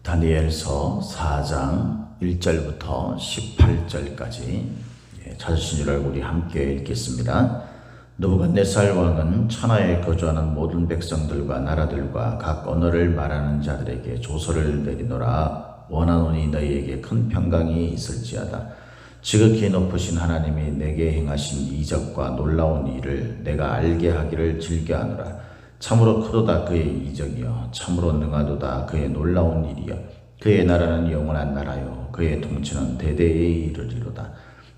다니엘서 4장 1절부터 18절까지 찾으신 줄 알고 우리 함께 읽겠습니다. 느부갓네살 왕은 천하에 거주하는 모든 백성들과 나라들과 각 언어를 말하는 자들에게 조서를 내리노라. 원하노니 너희에게 큰 평강이 있을지어다. 지극히 높으신 하나님이 내게 행하신 이적과 놀라운 일을 내가 알게 하기를 즐겨하노라. 참으로 크도다 그의 이적이여, 참으로 능하도다 그의 놀라운 일이여. 그의 나라는 영원한 나라요, 그의 통치는 대대에 이르리로다.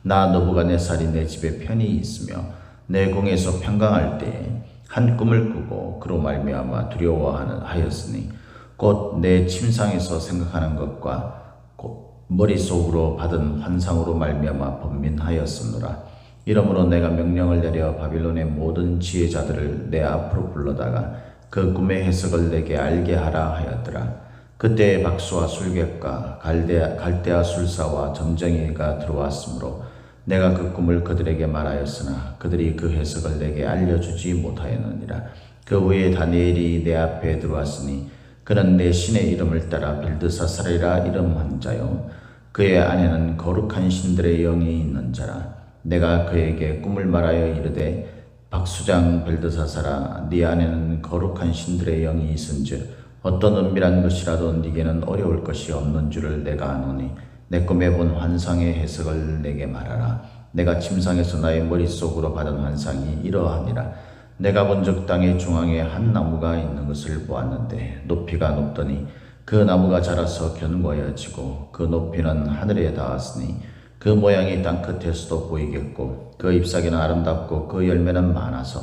나 느부갓네살이 내 집에 편히 있으며 내 궁에서 평강할 때에 한 꿈을 꾸고 그로 말미암아 두려워하였으니 곧 내 침상에서 생각하는 것과 곧 머릿속으로 받은 환상으로 말미암아 번민하였으므로 이러므로 내가 명령을 내려 바빌론의 모든 지혜자들을 내 앞으로 불러다가 그 꿈의 해석을 내게 알게 하라 하였더라. 그때 박수와 술객과 갈대아 술사와 점쟁이가 들어왔으므로 내가 그 꿈을 그들에게 말하였으나 그들이 그 해석을 내게 알려주지 못하였느니라. 그 후에 다니엘이 내 앞에 들어왔으니 그는 내 신의 이름을 따라 빌드사살이라 이름한 자요, 그의 안에는 거룩한 신들의 영이 있는 자라. 내가 그에게 꿈을 말하여 이르되 박수장 빌드사살아, 네 안에는 거룩한 신들의 영이 있은즉 어떤 은밀한 것이라도 네게는 어려울 것이 없는 줄을 내가 아노니 내 꿈에 본 환상의 해석을 내게 말하라. 내가 침상에서 나의 머릿속으로 받은 환상이 이러하니라. 내가 본즉 땅의 중앙에 한 나무가 있는 것을 보았는데 높이가 높더니 그 나무가 자라서 견고해지고 그 높이는 하늘에 닿았으니 그 모양이 땅끝에서도 보이겠고 그 잎사귀는 아름답고 그 열매는 많아서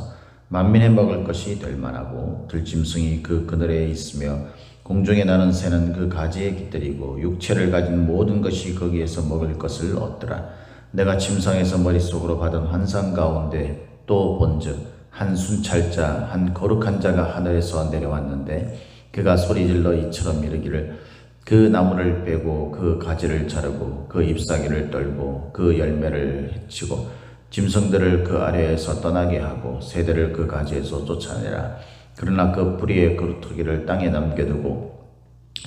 만민의 먹을 것이 될 만하고 들짐승이 그 그늘에 있으며 공중에 나는 새는 그 가지에 깃들이고 육체를 가진 모든 것이 거기에서 먹을 것을 얻더라. 내가 침상에서 머릿속으로 받은 환상 가운데 또 본즉 한 순찰자 한 거룩한 자가 하늘에서 내려왔는데 그가 소리질러 이처럼 이르기를 그 나무를 빼고 그 가지를 자르고 그 잎사귀를 떨고 그 열매를 해치고 짐승들을 그 아래에서 떠나게 하고 새들을 그 가지에서 쫓아내라. 그러나 그 뿌리의 그루터기를 땅에 남겨두고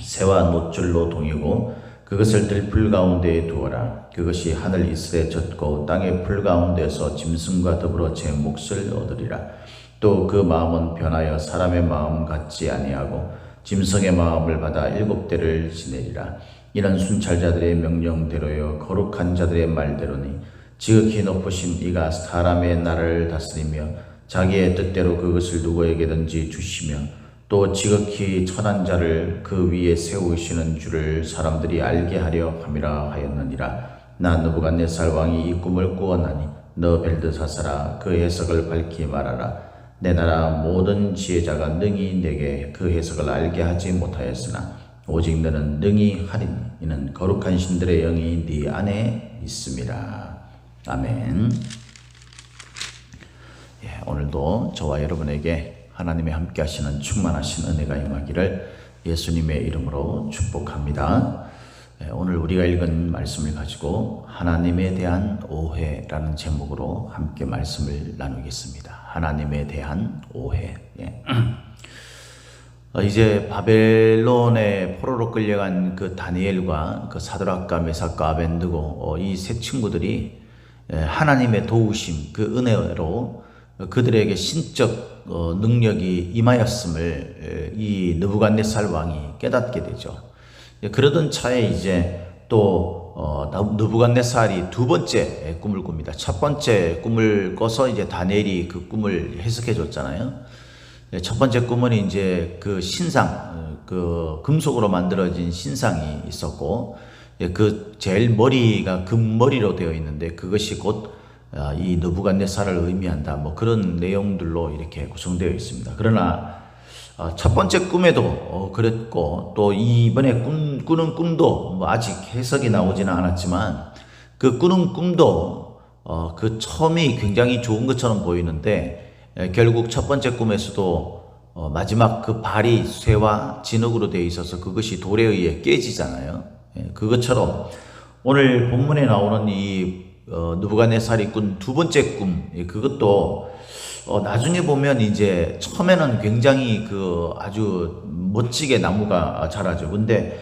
새와 노줄로 동이고 그것을 들풀 가운데에 두어라. 그것이 하늘 이슬에 젖고 땅의 풀 가운데서 짐승과 더불어 제 몫을 얻으리라. 또 그 마음은 변하여 사람의 마음 같지 아니하고 짐승의 마음을 받아 7대를 지내리라. 이런 순찰자들의 명령대로요 거룩한 자들의 말대로니 지극히 높으신 이가 사람의 나라를 다스리며 자기의 뜻대로 그것을 누구에게든지 주시며 또 지극히 천한 자를 그 위에 세우시는 줄을 사람들이 알게 하려 함이라 하였느니라. 나 느부갓네살 왕이 이 꿈을 꾸었나니 너 벨드사살아, 그 해석을 밝히 말하라. 내 나라 모든 지혜자가 능히 내게 그 해석을 알게 하지 못하였으나 오직 너는 능히 하리니 이는 거룩한 신들의 영이 네 안에 있음이라. 아멘. 오늘도 저와 여러분에게 하나님의 함께 하시는 충만하신 은혜가 임하기를 예수님의 이름으로 축복합니다. 오늘 우리가 읽은 말씀을 가지고 하나님에 대한 오해라는 제목으로 함께 말씀을 나누겠습니다. 하나님에 대한 오해. 이제 바벨론의 포로로 끌려간 그 다니엘과 그 사드락과 메삭과 아벤느고 이 세 친구들이 하나님의 도우심, 그 은혜로 그들에게 신적 능력이 임하였음을 이 느부갓네살 왕이 깨닫게 되죠. 그러던 차에 이제 또 느부갓네살이 두 번째 꿈을 꿉니다. 첫 번째 꿈을 꿔서 이제 다니엘이 그 꿈을 해석해 줬잖아요. 첫 번째 꿈은 이제 그 신상, 그 금속으로 만들어진 신상이 있었고, 그 제일 머리가 금머리로 되어 있는데 그것이 곧 이 느부갓네살을 의미한다. 뭐 그런 내용들로 이렇게 구성되어 있습니다. 그러나 첫 번째 꿈에도 그랬고 또 이번에 꾸는 꿈도 뭐 아직 해석이 나오지는 않았지만 그 꾸는 꿈도 그 처음이 굉장히 좋은 것처럼 보이는데 결국 첫 번째 꿈에서도 마지막 그 발이 쇠와 진흙으로 되어 있어서 그것이 돌에 의해 깨지잖아요. 그것처럼 오늘 본문에 나오는 이 느부갓네살이 꾼 두 번째 꿈, 그것도 나중에 보면 이제 처음에는 굉장히 그 아주 멋지게 나무가 자라죠. 근데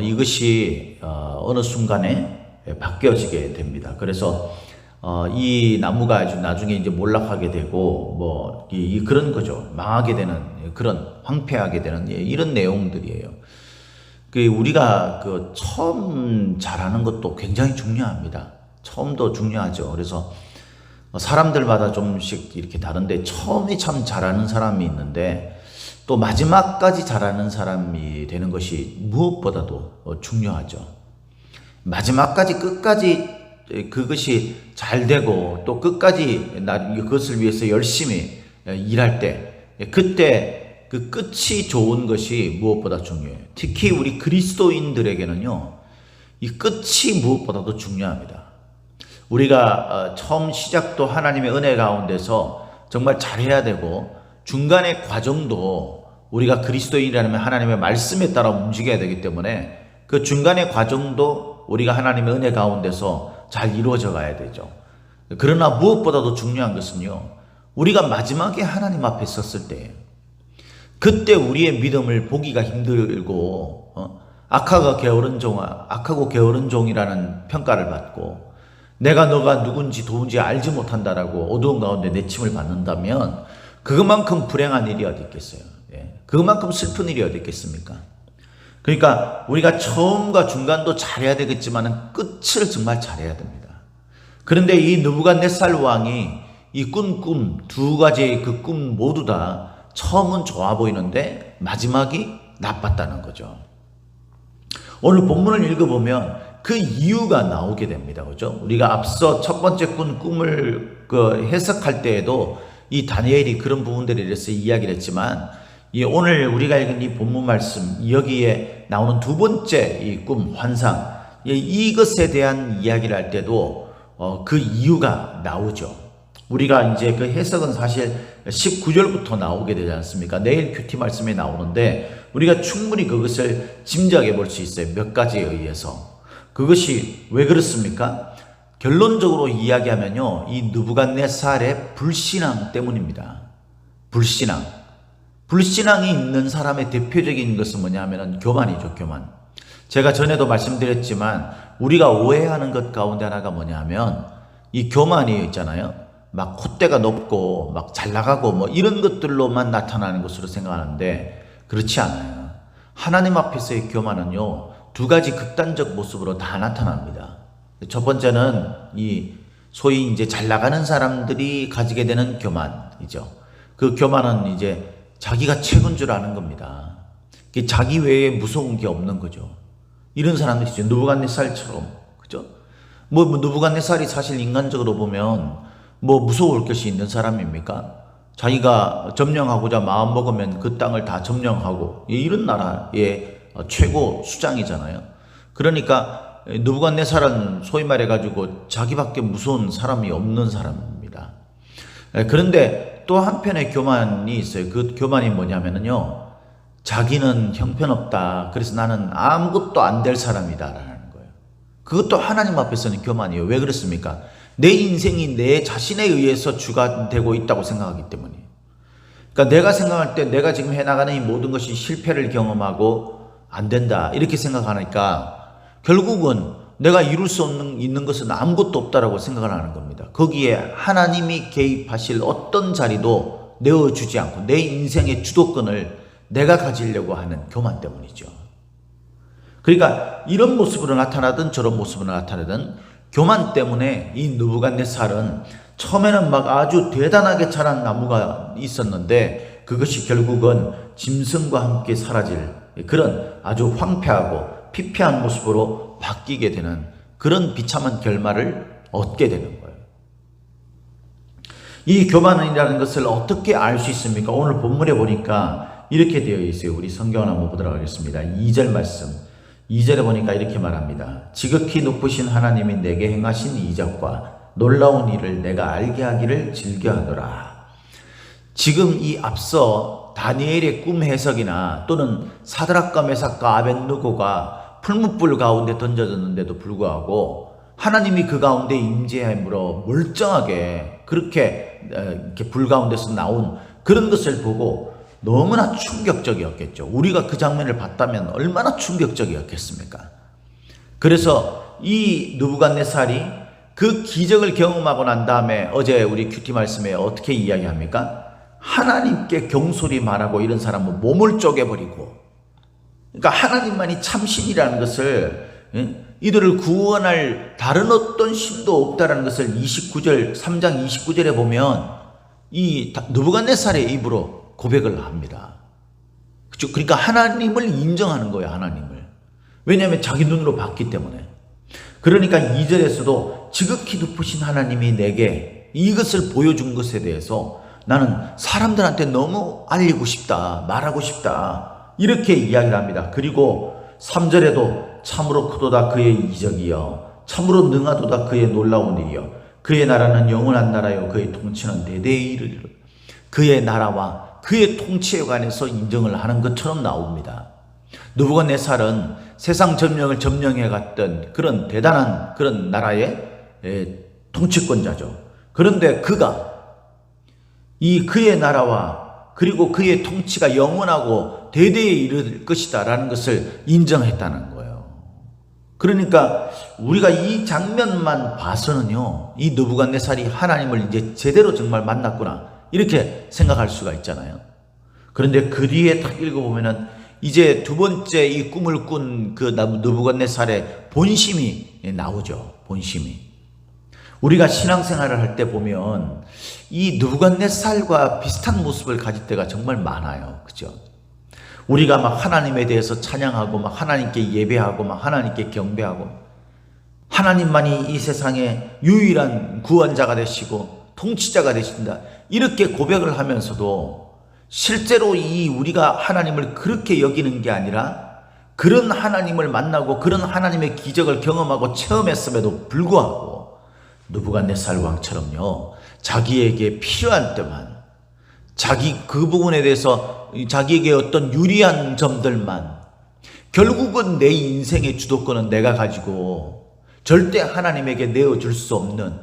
이것이 어느 순간에 바뀌어지게 됩니다. 그래서 이 나무가 아주 나중에 이제 몰락하게 되고 그런 거죠. 망하게 되는 그런 황폐하게 되는 이런 내용들이에요. 우리가 처음 잘하는 것도 굉장히 중요합니다. 처음도 중요하죠. 그래서 사람들마다 좀씩 이렇게 다른데 처음에 참 잘하는 사람이 있는데 또 마지막까지 잘하는 사람이 되는 것이 무엇보다도 중요하죠. 마지막까지 끝까지 그것이 잘 되고 또 끝까지 그것을 위해서 열심히 일할 때 그때 그 끝이 좋은 것이 무엇보다 중요해요. 특히 우리 그리스도인들에게는요, 이 끝이 무엇보다도 중요합니다. 우리가 처음 시작도 하나님의 은혜 가운데서 정말 잘해야 되고 중간의 과정도 우리가 그리스도인이라면 하나님의 말씀에 따라 움직여야 되기 때문에 그 중간의 과정도 우리가 하나님의 은혜 가운데서 잘 이루어져 가야 되죠. 그러나 무엇보다도 중요한 것은요, 우리가 마지막에 하나님 앞에 섰을 때 그때 우리의 믿음을 보기가 힘들고 악하고 게으른 종이라는 평가를 받고 내가 너가 누군지 도무지 알지 못한다라고 어두운 가운데 내침을 받는다면 그것만큼 불행한 일이 어디 있겠어요. 그것만큼 슬픈 일이 어디 있겠습니까? 그러니까 우리가 처음과 중간도 잘해야 되겠지만 끝을 정말 잘해야 됩니다. 그런데 이 느부갓네살 왕이 이 꿈 두 가지의 그 꿈 모두 다 처음은 좋아 보이는데 마지막이 나빴다는 거죠. 오늘 본문을 읽어보면 그 이유가 나오게 됩니다. 그죠? 우리가 앞서 첫 번째 꿈을 해석할 때에도 이 다니엘이 그런 부분들에 대해서 이야기를 했지만 오늘 우리가 읽은 이 본문 말씀 여기에 나오는 두 번째 이 꿈 환상 이것에 대한 이야기를 할 때도 그 이유가 나오죠. 우리가 이제 그 해석은 사실 19절부터 나오게 되지 않습니까? 내일 큐티 말씀에 나오는데 우리가 충분히 그것을 짐작해 볼 수 있어요. 몇 가지에 의해서. 그것이 왜 그렇습니까? 결론적으로 이야기하면요, 이 느부갓네살의 불신앙 때문입니다. 불신앙이 있는 사람의 대표적인 것은 뭐냐 하면 교만이죠. 교만. 제가 전에도 말씀드렸지만 우리가 오해하는 것 가운데 하나가 뭐냐 하면 이 교만이 있잖아요. 막 콧대가 높고 막 잘 나가고 이런 것들로만 나타나는 것으로 생각하는데 그렇지 않아요. 하나님 앞에서의 교만은요, 두 가지 극단적 모습으로 다 나타납니다. 첫 번째는 이 소위 이제 잘 나가는 사람들이 가지게 되는 교만이죠. 그 교만은 이제 자기가 최고인 줄 아는 겁니다. 자기 외에 무서운 게 없는 거죠. 이런 사람들이 있죠. 느부갓네살처럼. 그죠? 느부갓네살이 사실 인간적으로 보면 무서울 것이 있는 사람입니까? 자기가 점령하고자 마음 먹으면 그 땅을 다 점령하고 이런 나라의 최고 수장이잖아요. 그러니까 느부갓네살은 소위 말해가지고 자기밖에 무서운 사람이 없는 사람입니다. 그런데 또 한편의 교만이 있어요. 그 교만이 뭐냐면요, 자기는 형편없다. 그래서 나는 아무것도 안 될 사람이다라는 거예요. 그것도 하나님 앞에서는 교만이에요. 왜 그렇습니까? 내 인생이 내 자신에 의해서 주가 되고 있다고 생각하기 때문이에요. 그러니까 내가 생각할 때 내가 지금 해나가는 이 모든 것이 실패를 경험하고 안 된다 이렇게 생각하니까 결국은 내가 이룰 수 있는 것은 아무것도 없다라고 생각을 하는 겁니다. 거기에 하나님이 개입하실 어떤 자리도 내어주지 않고 내 인생의 주도권을 내가 가지려고 하는 교만 때문이죠. 그러니까 이런 모습으로 나타나든 저런 모습으로 나타나든 교만 때문에 이 느부갓네살은 처음에는 막 아주 대단하게 자란 나무가 있었는데 그것이 결국은 짐승과 함께 사라질 그런 아주 황폐하고 피폐한 모습으로 바뀌게 되는 그런 비참한 결말을 얻게 되는 거예요. 이 교만이라는 것을 어떻게 알 수 있습니까? 오늘 본문에 보니까 이렇게 되어 있어요. 우리 성경을 한번 보도록 하겠습니다. 2절 말씀. 2절에 보니까 이렇게 말합니다. 지극히 높으신 하나님이 내게 행하신 이적과 놀라운 일을 내가 알게 하기를 즐겨하노라. 지금 이 앞서 다니엘의 꿈 해석이나 또는 사드락과 메삭과 아벳느고가 풀무불 가운데 던져졌는데도 불구하고 하나님이 그 가운데 임재함으로 멀쩡하게 그렇게 이렇게 불 가운데서 나온 그런 것을 보고 너무나 충격적이었겠죠. 우리가 그 장면을 봤다면 얼마나 충격적이었겠습니까? 그래서 이 느부갓네살이 그 기적을 경험하고 난 다음에 어제 우리 큐티 말씀에 어떻게 이야기합니까? 하나님께 경솔히 말하고 이런 사람은 몸을 쪼개버리고, 그러니까 하나님만이 참신이라는 것을, 이들을 구원할 다른 어떤 신도 없다라는 것을 29절 3장 29절에 보면 이 느부갓네살의 입으로 고백을 합니다. 그렇죠? 그러니까 하나님을 인정하는 거예요. 하나님을. 왜냐하면 자기 눈으로 봤기 때문에. 그러니까 2절에서도 지극히 높으신 하나님이 내게 이것을 보여준 것에 대해서 나는 사람들한테 너무 알리고 싶다, 말하고 싶다, 이렇게 이야기를 합니다. 그리고 3절에도 참으로 크도다 그의 이적이여, 참으로 능하도다 그의 놀라운 일이여, 그의 나라는 영원한 나라요, 그의 통치는 대대에 이르리라. 그의 나라와 그의 통치에 관해서 인정을 하는 것처럼 나옵니다. 느부갓네살은 세상 점령을 점령해 갔던 그런 대단한 그런 나라의 통치권자죠. 그런데 그가 이 그의 나라와 그리고 그의 통치가 영원하고 대대에 이를 것이다 라는 것을 인정했다는 거예요. 그러니까 우리가 이 장면만 봐서는요, 이 느부갓네살이 하나님을 이제 제대로 정말 만났구나 이렇게 생각할 수가 있잖아요. 그런데 그 뒤에 딱 읽어보면은 이제 두 번째 이 꿈을 꾼 그 느부갓네살의 본심이 나오죠. 본심이. 우리가 신앙생활을 할 때 보면 이 느부갓네살과 비슷한 모습을 가질 때가 정말 많아요. 그죠? 우리가 막 하나님에 대해서 찬양하고 막 하나님께 예배하고 막 하나님께 경배하고 하나님만이 이 세상의 유일한 구원자가 되시고 통치자가 되신다 이렇게 고백을 하면서도 실제로 이 우리가 하나님을 그렇게 여기는 게 아니라 그런 하나님을 만나고 그런 하나님의 기적을 경험하고 체험했음에도 불구하고 느부갓네살 왕처럼요, 자기에게 필요한 때만 자기 그 부분에 대해서 자기에게 어떤 유리한 점들만, 결국은 내 인생의 주도권은 내가 가지고 절대 하나님에게 내어줄 수 없는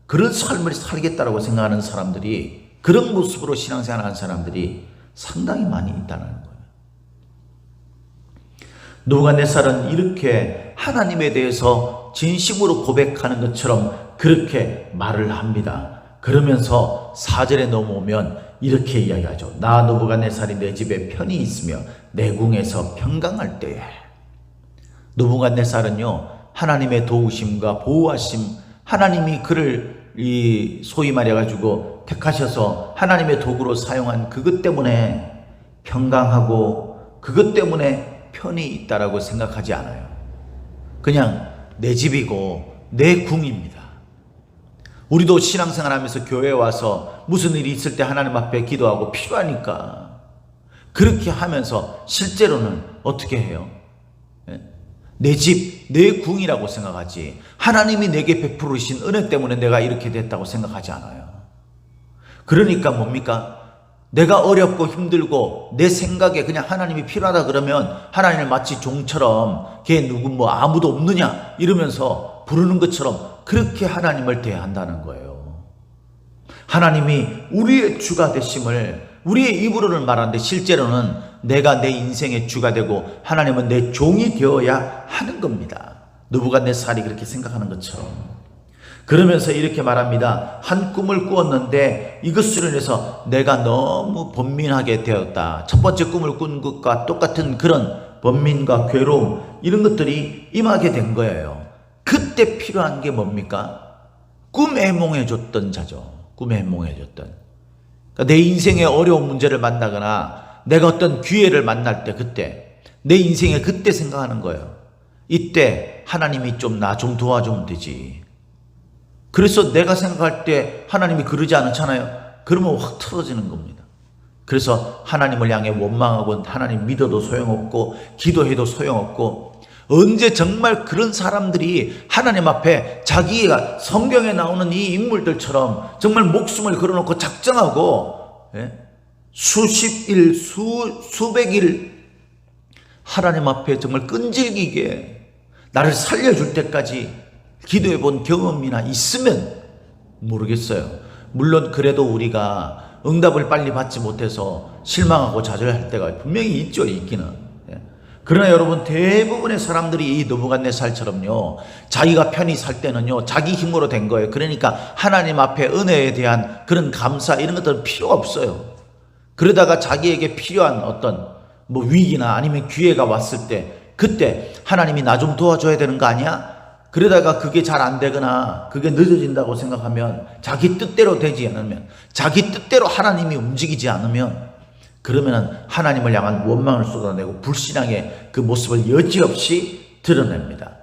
그런 삶을 살겠다라고 생각하는 사람들이, 그런 모습으로 신앙생활하는 사람들이 상당히 많이 있다는 거예요. 느부갓네살은 이렇게 하나님에 대해서 진심으로 고백하는 것처럼 그렇게 말을 합니다. 그러면서 4절에 넘어오면 이렇게 이야기하죠. 나 느부갓네살이 내 집에 편히 있으며 내 궁에서 평강할 때에. 느부갓네살은요, 하나님의 도우심과 보호하심, 하나님이 그를 소위 말해가지고 택하셔서 하나님의 도구로 사용한 그것 때문에 평강하고 그것 때문에 편히 있다라고 생각하지 않아요. 그냥 내 집이고 내 궁입니다. 우리도 신앙생활 하면서 교회에 와서 무슨 일이 있을 때 하나님 앞에 기도하고 필요하니까 그렇게 하면서 실제로는 어떻게 해요? 내 집, 내 궁이라고 생각하지 하나님이 내게 베푸르신 은혜 때문에 내가 이렇게 됐다고 생각하지 않아요. 그러니까 뭡니까? 내가 어렵고 힘들고 내 생각에 그냥 하나님이 필요하다 그러면 하나님을 마치 종처럼 걔 누구 뭐 아무도 없느냐 이러면서 부르는 것처럼 그렇게 하나님을 대한다는 거예요. 하나님이 우리의 주가 되심을 우리의 입으로는 말하는데 실제로는 내가 내 인생의 주가 되고 하나님은 내 종이 되어야 하는 겁니다. 느부갓네살이 그렇게 생각하는 것처럼. 그러면서 이렇게 말합니다. 한 꿈을 꾸었는데 이것으로 인해서 내가 너무 번민하게 되었다. 첫 번째 꿈을 꾼 것과 똑같은 그런 번민과 괴로움, 이런 것들이 임하게 된 거예요. 그때 필요한 게 뭡니까? 꿈에 해몽해줬던 자죠. 꿈에 해몽해줬던. 그러니까 내 인생의 어려운 문제를 만나거나 내가 어떤 기회를 만날 때, 그때 내 인생에 그때 생각하는 거예요. 이때 하나님이 좀 나 좀 도와주면 되지. 그래서 내가 생각할 때 하나님이 그러지 않잖아요. 그러면 확 틀어지는 겁니다. 그래서 하나님을 향해 원망하고 하나님 믿어도 소용없고 기도해도 소용없고, 언제 정말 그런 사람들이 하나님 앞에 자기가 성경에 나오는 이 인물들처럼 정말 목숨을 걸어놓고 작정하고 수십 일, 수백 일 하나님 앞에 정말 끈질기게 나를 살려줄 때까지 기도해 본 경험이나 있으면 모르겠어요. 물론 그래도 우리가 응답을 빨리 받지 못해서 실망하고 좌절할 때가 분명히 있죠, 있기는. 그러나 여러분, 대부분의 사람들이 이 느부갓네살처럼요, 자기가 편히 살 때는요, 자기 힘으로 된 거예요. 그러니까 하나님 앞에 은혜에 대한 그런 감사, 이런 것들은 필요가 없어요. 그러다가 자기에게 필요한 어떤 위기나 아니면 기회가 왔을 때, 그때 하나님이 나 좀 도와줘야 되는 거 아니야? 그러다가 그게 잘 안 되거나 그게 늦어진다고 생각하면, 자기 뜻대로 되지 않으면, 자기 뜻대로 하나님이 움직이지 않으면, 그러면은 하나님을 향한 원망을 쏟아내고 불신앙의 그 모습을 여지없이 드러냅니다.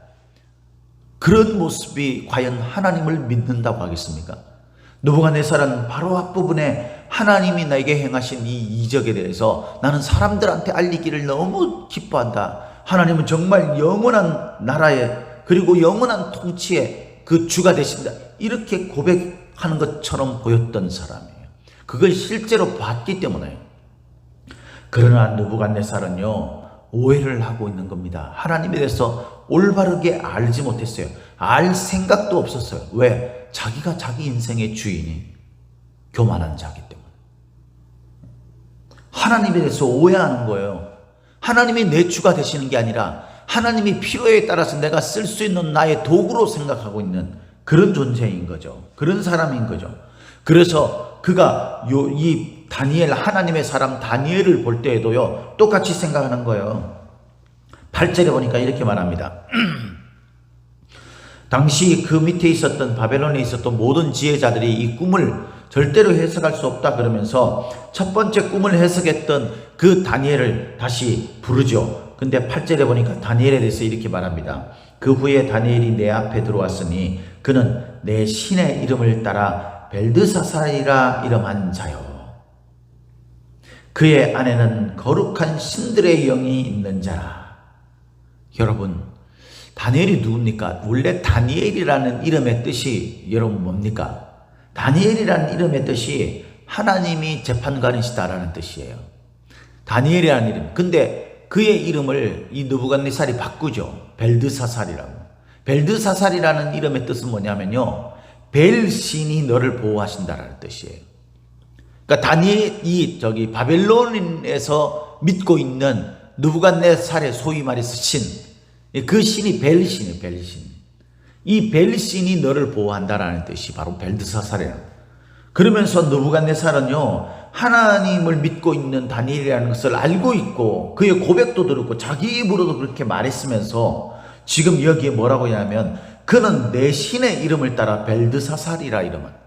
그런 모습이 과연 하나님을 믿는다고 하겠습니까? 느부갓네살은 바로 앞부분에 하나님이 나에게 행하신 이 이적에 대해서 나는 사람들한테 알리기를 너무 기뻐한다. 하나님은 정말 영원한 나라의, 그리고 영원한 통치의 그 주가 되신다. 이렇게 고백하는 것처럼 보였던 사람이에요. 그걸 실제로 봤기 때문에. 그러나 느부갓네살은요, 오해를 하고 있는 겁니다. 하나님에 대해서 올바르게 알지 못했어요. 알 생각도 없었어요. 왜? 자기가 자기 인생의 주인이 교만한 자기 때문에. 하나님에 대해서 오해하는 거예요. 하나님이 내 주가 되시는 게 아니라 하나님이 필요에 따라서 내가 쓸 수 있는 나의 도구로 생각하고 있는 그런 존재인 거죠. 그런 사람인 거죠. 그래서 그가 이 다니엘, 하나님의 사람 다니엘을 볼 때에도요, 똑같이 생각하는 거예요. 8절에 보니까 이렇게 말합니다. 당시 그 밑에 있었던, 바벨론에 있었던 모든 지혜자들이 이 꿈을 절대로 해석할 수 없다 그러면서 첫 번째 꿈을 해석했던 그 다니엘을 다시 부르죠. 근데 8절에 보니까 다니엘에 대해서 이렇게 말합니다. 그 후에 다니엘이 내 앞에 들어왔으니 그는 내 신의 이름을 따라 벨드사살이라 이름한 자요. 그의 안에는 거룩한 신들의 영이 있는 자라. 여러분, 다니엘이 누굽니까? 원래 다니엘이라는 이름의 뜻이 여러분 뭡니까? 다니엘이라는 이름의 뜻이 하나님이 재판관이시다라는 뜻이에요. 다니엘이라는 이름. 근데 그의 이름을 이 느부갓네살이 바꾸죠. 벨드사살이라고. 벨드사살이라는 이름의 뜻은 뭐냐면요, 벨 신이 너를 보호하신다라는 뜻이에요. 그러니까 다니엘이 바벨론에서 믿고 있는 느부갓네살의 소위 말해서 신, 그 신이 벨신이에요. 벨신. 이 벨신이 너를 보호한다라는 뜻이 바로 벨드사살이에요. 그러면서 느부갓네살은요, 하나님을 믿고 있는 다니엘이라는 것을 알고 있고 그의 고백도 들었고 자기 입으로도 그렇게 말했으면서 지금 여기에 뭐라고 하냐면 그는 내 신의 이름을 따라 벨드사살이라 이름을.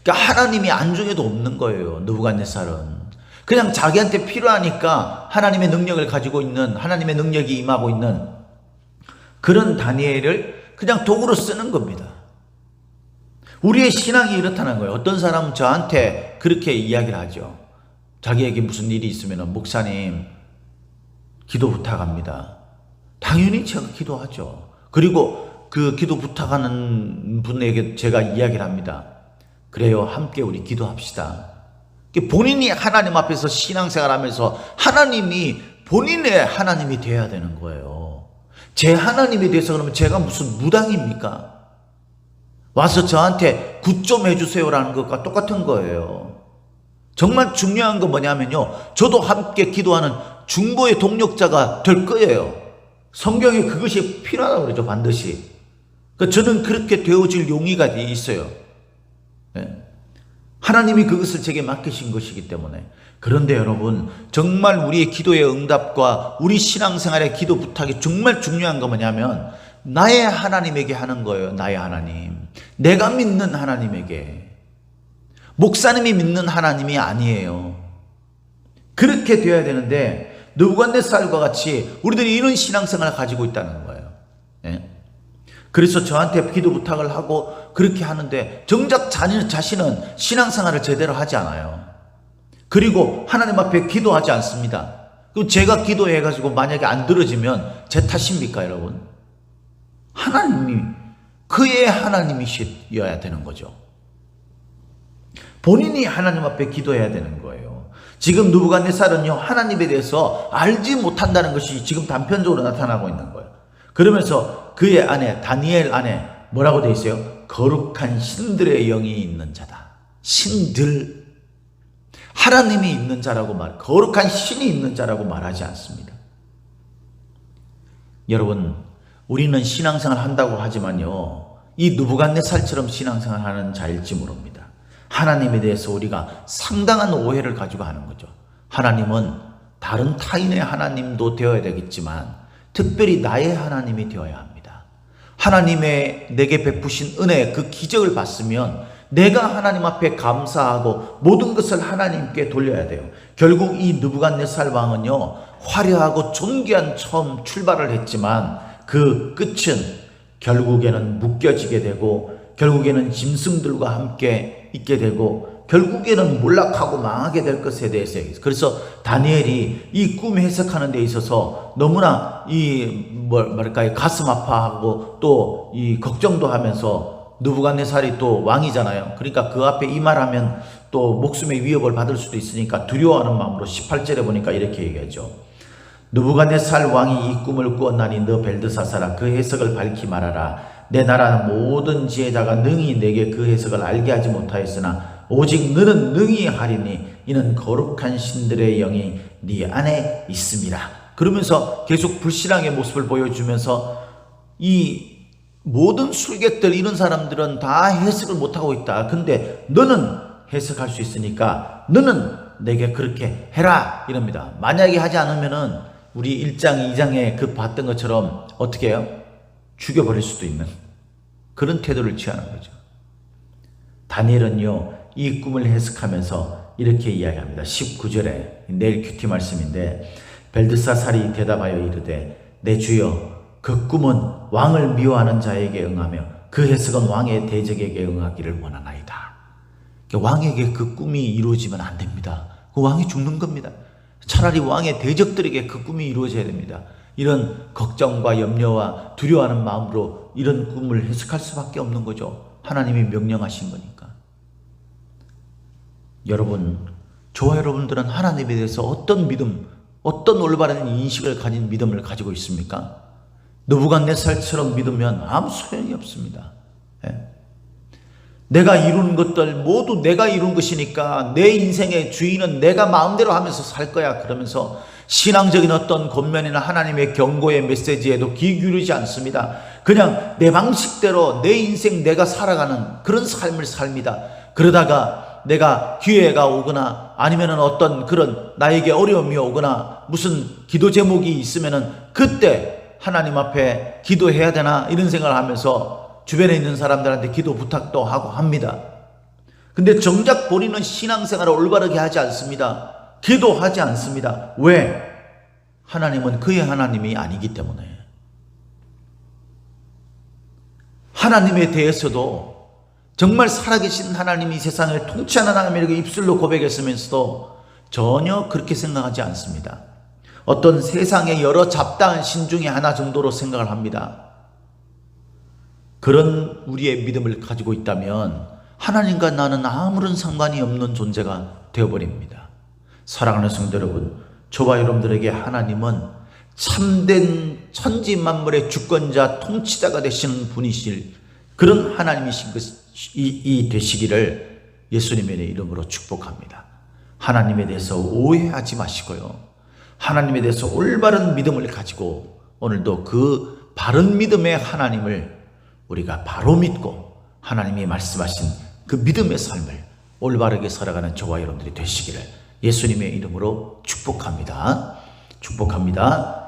그러니까 하나님이 안중에도 없는 거예요. 느부갓네살은 그냥 자기한테 필요하니까 하나님의 능력을 가지고 있는, 하나님의 능력이 임하고 있는 그런 다니엘을 그냥 도구로 쓰는 겁니다. 우리의 신앙이 이렇다는 거예요. 어떤 사람은 저한테 그렇게 이야기를 하죠. 자기에게 무슨 일이 있으면 목사님 기도 부탁합니다. 당연히 제가 기도하죠. 그리고 그 기도 부탁하는 분에게 제가 이야기를 합니다. 그래요, 함께 우리 기도합시다. 본인이 하나님 앞에서 신앙생활 하면서 하나님이 본인의 하나님이 되어야 되는 거예요. 제 하나님에 대해서 그러면 제가 무슨 무당입니까? 와서 저한테 굿 좀 해주세요라는 것과 똑같은 거예요. 정말 중요한 건 뭐냐면요, 저도 함께 기도하는 중보의 동력자가 될 거예요. 성경에 그것이 필요하다고 그러죠, 반드시. 저는 그렇게 되어질 용의가 있어요. 하나님이 그것을 제게 맡기신 것이기 때문에. 그런데 여러분, 정말 우리의 기도의 응답과 우리 신앙생활의 기도 부탁이 정말 중요한 건 뭐냐면 나의 하나님에게 하는 거예요. 나의 하나님, 내가 믿는 하나님에게. 목사님이 믿는 하나님이 아니에요. 그렇게 되어야 되는데 느부갓네살과 같이 우리들이 이런 신앙생활을 가지고 있다는 거예요. 그래서 저한테 기도 부탁을 하고 그렇게 하는데 정작 자신은 신앙생활을 제대로 하지 않아요. 그리고 하나님 앞에 기도하지 않습니다. 그럼 제가 기도해가지고 만약에 안 들어지면 제 탓입니까, 여러분? 하나님이, 그의 하나님이셔야 되는 거죠. 본인이 하나님 앞에 기도해야 되는 거예요. 지금 느부갓네살은요, 하나님에 대해서 알지 못한다는 것이 지금 단편적으로 나타나고 있는 거예요. 그러면서 그의 안에, 다니엘 안에 뭐라고 되어 있어요? 거룩한 신들의 영이 있는 자다. 신들. 하나님이 있는 자라고 거룩한 신이 있는 자라고 말하지 않습니다. 여러분, 우리는 신앙생활 한다고 하지만요, 이 느부갓네살처럼 신앙생활 하는 자일지 모릅니다. 하나님에 대해서 우리가 상당한 오해를 가지고 하는 거죠. 하나님은 다른 타인의 하나님도 되어야 되겠지만 특별히 나의 하나님이 되어야 합니다. 하나님의 내게 베푸신 은혜, 그 기적을 봤으면 내가 하나님 앞에 감사하고 모든 것을 하나님께 돌려야 돼요. 결국 이 느부갓네살 왕은요, 화려하고 존귀한 처음 출발을 했지만 그 끝은 결국에는 묶여지게 되고, 결국에는 짐승들과 함께 있게 되고, 결국에는 몰락하고 망하게 될 것에 대해서, 그래서 다니엘이 이 꿈 해석하는 데 있어서 너무나 가슴 아파하고 또 이 걱정도 하면서, 느부갓네살이 또 왕이잖아요. 그러니까 그 앞에 이 말하면 또 목숨의 위협을 받을 수도 있으니까 두려워하는 마음으로 18절에 보니까 이렇게 얘기하죠. 느부갓네살 왕이 이 꿈을 꾸었나니 너 벨드사사라, 그 해석을 밝히 말하라. 내 나라 모든 지혜자가 능히 내게 그 해석을 알게 하지 못하였으나 오직 너는 능히 하리니 이는 거룩한 신들의 영이 네 안에 있음이라. 그러면서 계속 불신앙의 모습을 보여주면서 이 모든 술객들, 이런 사람들은 다 해석을 못하고 있다. 근데 너는 해석할 수 있으니까 너는 내게 그렇게 해라, 이럽니다. 만약에 하지 않으면은 우리 1장 2장에 그 봤던 것처럼 어떻게 해요? 죽여버릴 수도 있는 그런 태도를 취하는 거죠. 다니엘은요, 이 꿈을 해석하면서 이렇게 이야기합니다. 19절에 내일 큐티 말씀인데, 벨드사살이 대답하여 이르되 내 주여, 그 꿈은 왕을 미워하는 자에게 응하며 그 해석은 왕의 대적에게 응하기를 원하나이다. 왕에게 그 꿈이 이루어지면 안 됩니다. 그 왕이 죽는 겁니다. 차라리 왕의 대적들에게 그 꿈이 이루어져야 됩니다. 이런 걱정과 염려와 두려워하는 마음으로 이런 꿈을 해석할 수밖에 없는 거죠. 하나님이 명령하신 거니까. 여러분, 저와 여러분들은 하나님에 대해서 어떤 믿음, 어떤 올바른 인식을 가진 믿음을 가지고 있습니까? 느부갓네살처럼 믿으면 아무 소용이 없습니다. 내가 이룬 것들 모두 내가 이룬 것이니까 내 인생의 주인은 내가 마음대로 하면서 살 거야, 그러면서 신앙적인 어떤 권면이나 하나님의 경고의 메시지에도 귀 기울이지 않습니다. 그냥 내 방식대로 내 인생 내가 살아가는 그런 삶을 삽니다. 그러다가 내가 기회가 오거나 아니면은 어떤 그런 나에게 어려움이 오거나 무슨 기도 제목이 있으면은 그때 하나님 앞에 기도해야 되나 이런 생각을 하면서 주변에 있는 사람들한테 기도 부탁도 하고 합니다. 근데 정작 본인은 신앙생활을 올바르게 하지 않습니다. 기도하지 않습니다. 왜? 하나님은 그의 하나님이 아니기 때문에. 하나님에 대해서도 정말 살아계신 하나님이 이 세상을 통치하는 하나님이라고 입술로 고백했으면서도 전혀 그렇게 생각하지 않습니다. 어떤 세상의 여러 잡다한 신 중에 하나 정도로 생각을 합니다. 그런 우리의 믿음을 가지고 있다면 하나님과 나는 아무런 상관이 없는 존재가 되어버립니다. 사랑하는 성도 여러분, 저와 여러분들에게 하나님은 참된 천지 만물의 주권자 통치자가 되시는 분이실 그런 하나님이신 것이 되시기를 예수님의 이름으로 축복합니다. 하나님에 대해서 오해하지 마시고요, 하나님에 대해서 올바른 믿음을 가지고 오늘도 그 바른 믿음의 하나님을 우리가 바로 믿고 하나님이 말씀하신 그 믿음의 삶을 올바르게 살아가는 저와 여러분들이 되시기를 예수님의 이름으로 축복합니다. 축복합니다.